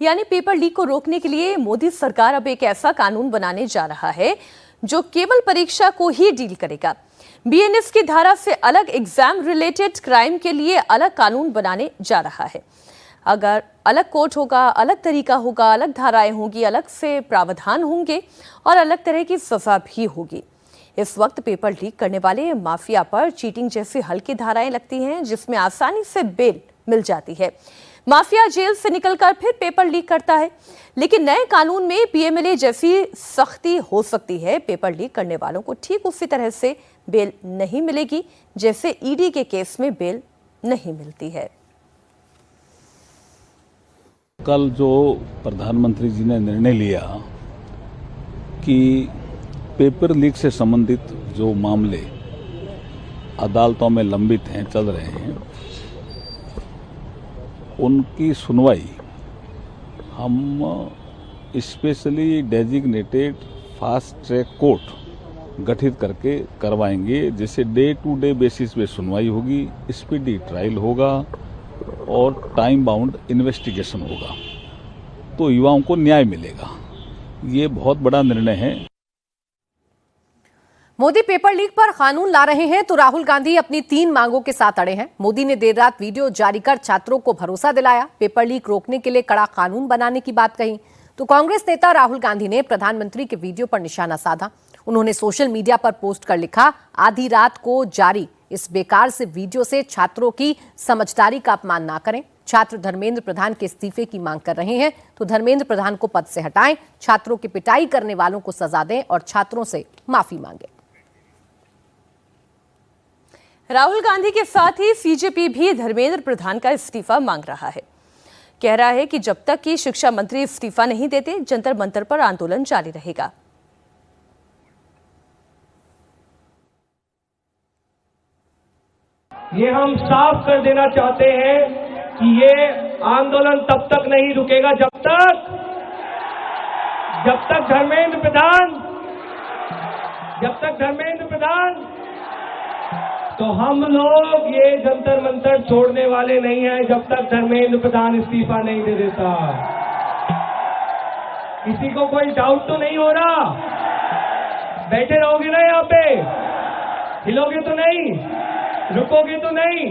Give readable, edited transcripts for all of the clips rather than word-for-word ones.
यानी paper leak को रोकने के लिए मोदी सरकार अब एक ऐसा कानून बनाने जा रहा है जो केवल परीक्षा को ही डील करेगा। बीएनएस की धारा से अलग एग्जाम रिलेटेड क्राइम के लिए अलग कानून बनाने जा रहा है। अगर अलग कोर्ट होगा, अलग तरीका होगा, अलग धाराएं होंगी, अलग से प्रावधान होंगे और अलग तरह की सजा भी होगी। इस वक्त पेपर लीक करने वाले माफिया पर चीटिंग जैसी हल्की धाराएं लगती हैं, जिसमें आसानी से बेल मिल जाती है। माफिया जेल से निकलकर फिर पेपर लीक करता है, लेकिन नए कानून में पीएमएलए जैसी सख्ती हो सकती है। पेपर लीक करने वालों को ठीक उसी तरह से बेल नहीं मिलेगी जैसे ईडी के केस में बेल नहीं मिलती है। कल जो प्रधानमंत्री जी ने निर्णय लिया कि पेपर लीक से संबंधित जो मामले अदालतों में लंबित हैं, चल रहे हैं, उनकी सुनवाई हम specially designated fast track court गठित करके करवाएंगे, जिससे डे टू डे बेसिस पे सुनवाई होगी, स्पीडी ट्रायल होगा और टाइम बाउंड इन्वेस्टिगेशन होगा, तो युवाओं को न्याय मिलेगा। ये बहुत बड़ा निर्णय है। मोदी पेपर लीक पर कानून ला रहे हैं तो राहुल गांधी अपनी 3 मांगों के साथ अड़े हैं। मोदी ने देर रात वीडियो जारी कर छात्रों को भरोसा दिलाया, पेपर लीक रोकने के लिए कड़ा कानून बनाने की बात कही, तो कांग्रेस नेता राहुल गांधी ने प्रधानमंत्री के वीडियो पर निशाना साधा। उन्होंने सोशल मीडिया पर पोस्ट कर लिखा, आधी रात को जारी इस बेकार से वीडियो से छात्रों की समझदारी का अपमान ना करें। छात्र धर्मेंद्र प्रधान के इस्तीफे की मांग कर रहे हैं तो धर्मेंद्र प्रधान को पद से हटाएं, छात्रों की पिटाई करने वालों को सजा दें और छात्रों से माफी मांगे। राहुल गांधी के साथ ही बीजेपी भी धर्मेंद्र प्रधान का इस्तीफा मांग रहा है। कह रहा है कि जब तक कि शिक्षा मंत्री इस्तीफा नहीं देते, जंतर मंतर पर आंदोलन जारी रहेगा। ये हम साफ कर देना चाहते हैं कि ये आंदोलन तब तक नहीं रुकेगा जब तक धर्मेंद्र प्रधान तो हम लोग ये जंतर मंतर छोड़ने वाले नहीं हैं जब तक धर्मेंद्र प्रधान इस्तीफा नहीं दे देता। किसी को कोई डाउट तो नहीं हो रहा? बैठे रहोगे ना यहाँ पे? हिलोगे तो नहीं? रुकोगे तो नहीं?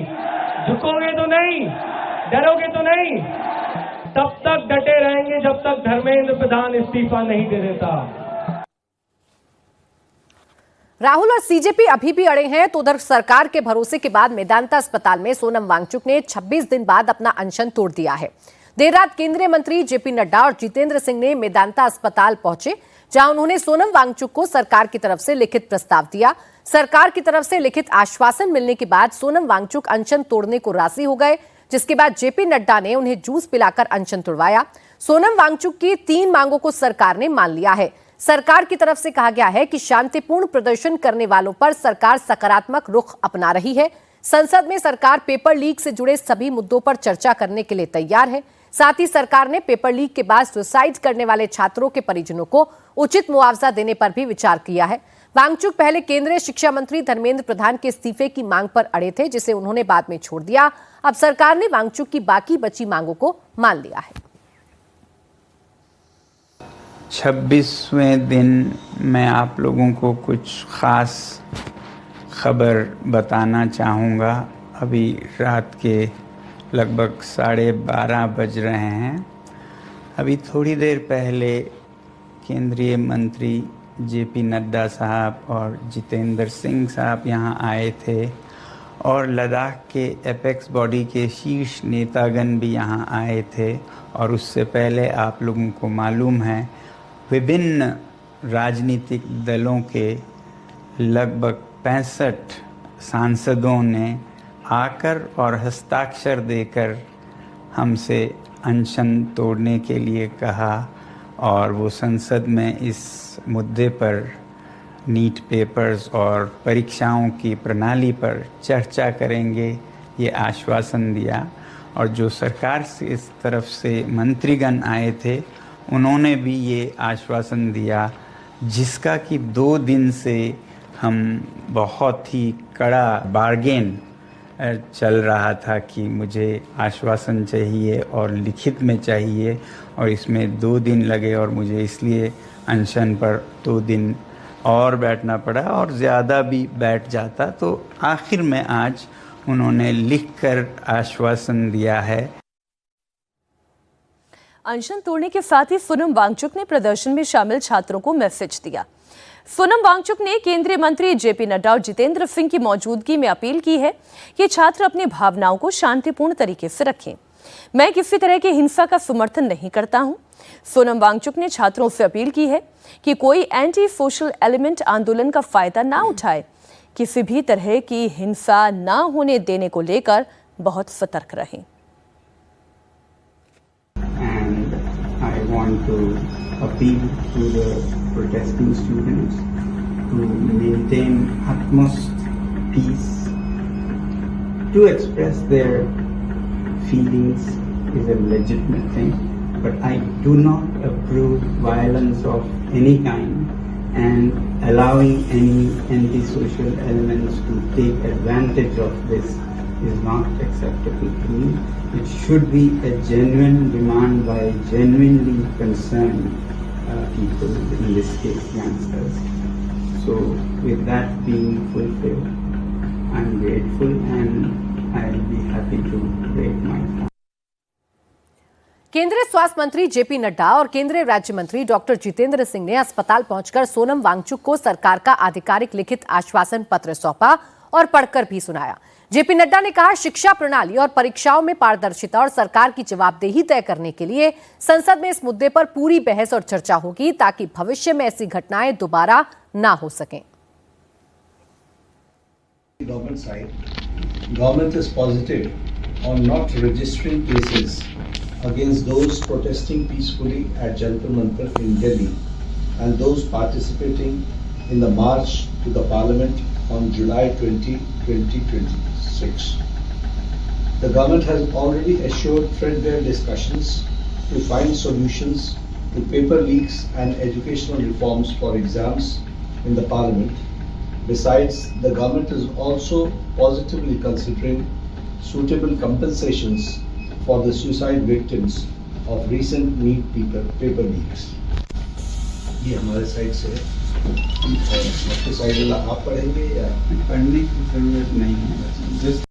झुकोगे तो नहीं? डरोगे तो नहीं? तब तक डटे रहेंगे जब तक धर्मेंद्र प्रधान इस्तीफा नहीं दे देता। राहुल और सीजेपी अभी भी अड़े हैं तो उधर सरकार के भरोसे के बाद मेदांता अस्पताल में सोनम वांगचुक ने 26 दिन बाद अपना अनशन तोड़ दिया है। देर रात केंद्रीय मंत्री जेपी नड्डा और जितेंद्र सिंह ने मेदांता अस्पताल पहुंचे, जहां उन्होंने सोनम वांगचुक को सरकार की तरफ से लिखित प्रस्ताव दिया। सरकार की तरफ से लिखित आश्वासन मिलने के बाद सोनम वांगचुक अनशन तोड़ने को राजी हो गए, जिसके बाद जेपी नड्डा ने उन्हें जूस पिलाकर अनशन तुड़वाया। सोनम वांगचुक की 3 मांगों को सरकार ने मान लिया है। सरकार की तरफ से कहा गया है कि शांतिपूर्ण प्रदर्शन करने वालों पर सरकार सकारात्मक रुख अपना रही है। संसद में सरकार पेपर लीक से जुड़े सभी मुद्दों पर चर्चा करने के लिए तैयार है। साथ ही सरकार ने पेपर लीक के बाद सुसाइड करने वाले छात्रों के परिजनों को उचित मुआवजा देने पर भी विचार किया है। वांगचुक पहले केंद्रीय शिक्षा मंत्री धर्मेंद्र प्रधान के इस्तीफे की मांग पर अड़े थे, जिसे उन्होंने बाद में छोड़ दिया। अब सरकार ने वांगचुक की बाकी बची मांगों को मान लिया है। 26वें दिन मैं आप लोगों को कुछ ख़ास खबर बताना चाहूँगा। अभी रात के लगभग 12:30 बज रहे हैं। अभी थोड़ी देर पहले केंद्रीय मंत्री जेपी नड्डा साहब और जितेंद्र सिंह साहब यहाँ आए थे और लद्दाख के एपेक्स बॉडी के शीर्ष नेतागण भी यहाँ आए थे। और उससे पहले आप लोगों को मालूम है विभिन्न राजनीतिक दलों के लगभग 65 सांसदों ने आकर और हस्ताक्षर देकर हमसे अनशन तोड़ने के लिए कहा और वो संसद में इस मुद्दे पर नीट पेपर्स और परीक्षाओं की प्रणाली पर चर्चा करेंगे, ये आश्वासन दिया। और जो सरकार से इस तरफ से मंत्रीगण आए थे उन्होंने भी ये आश्वासन दिया, जिसका कि 2 दिन से हम बहुत ही कड़ा बार्गेन चल रहा था कि मुझे आश्वासन चाहिए और लिखित में चाहिए, और इसमें 2 दिन लगे और मुझे इसलिए अनशन पर 2 दिन और बैठना पड़ा, और ज़्यादा भी बैठ जाता तो आखिर में आज उन्होंने लिखकर आश्वासन दिया है। अनशन तोड़ने के साथ ही सोनम वांगचुक ने प्रदर्शन में शामिल छात्रों को मैसेज दिया। सोनम वांगचुक ने केंद्रीय मंत्री जेपी नड्डा और जितेंद्र सिंह की मौजूदगी में अपील की है कि छात्र अपनी भावनाओं को शांतिपूर्ण तरीके से रखें। मैं किसी तरह की हिंसा का समर्थन नहीं करता हूं। सोनम वांगचुक ने छात्रों से अपील की है कि कोई एंटी सोशल एलिमेंट आंदोलन का फायदा ना उठाए। किसी भी तरह की हिंसा ना होने देने को लेकर बहुत सतर्क रहें। I want to appeal to the protesting students to maintain utmost peace. To express their feelings is a legitimate thing, but I do not approve violence of any kind, and allowing any antisocial elements to take advantage of this is not acceptable to me. It should be a genuine demand by genuinely concerned people, in this case youngsters. So with that being fulfilled, I am grateful and I will be happy to break my fast. केंद्रीय स्वास्थ्य मंत्री JP Nadda और केंद्रीय राज्य मंत्री doctor Jitendra Singh ने अस्पताल पहुंचकर सोनम वांगचुक को सरकार का आधिकारिक लिखित आश्वासन पत्र सौंपा और पढ़कर भी सुनाया। जेपी नड्डा ने कहा, शिक्षा प्रणाली और परीक्षाओं में पारदर्शिता और सरकार की जवाबदेही तय करने के लिए संसद में इस मुद्दे पर पूरी बहस और चर्चा होगी, ताकि भविष्य में ऐसी घटनाएं दोबारा ना हो सकें। Government side, government is positive on not registering cases against those protesting peacefully at Jantar Mantar in Delhi and those participating in the march to the Parliament on July 20, 2026. The government has already assured threadbare discussions to find solutions to paper leaks and educational reforms for exams in the Parliament. Besides, the government is also positively considering suitable compensations for the suicide victims of recent NEET paper leaks. ये हमारे side से आपके side वाला आप पढ़ेंगे या पढ़ने की जरूरत नहीं है।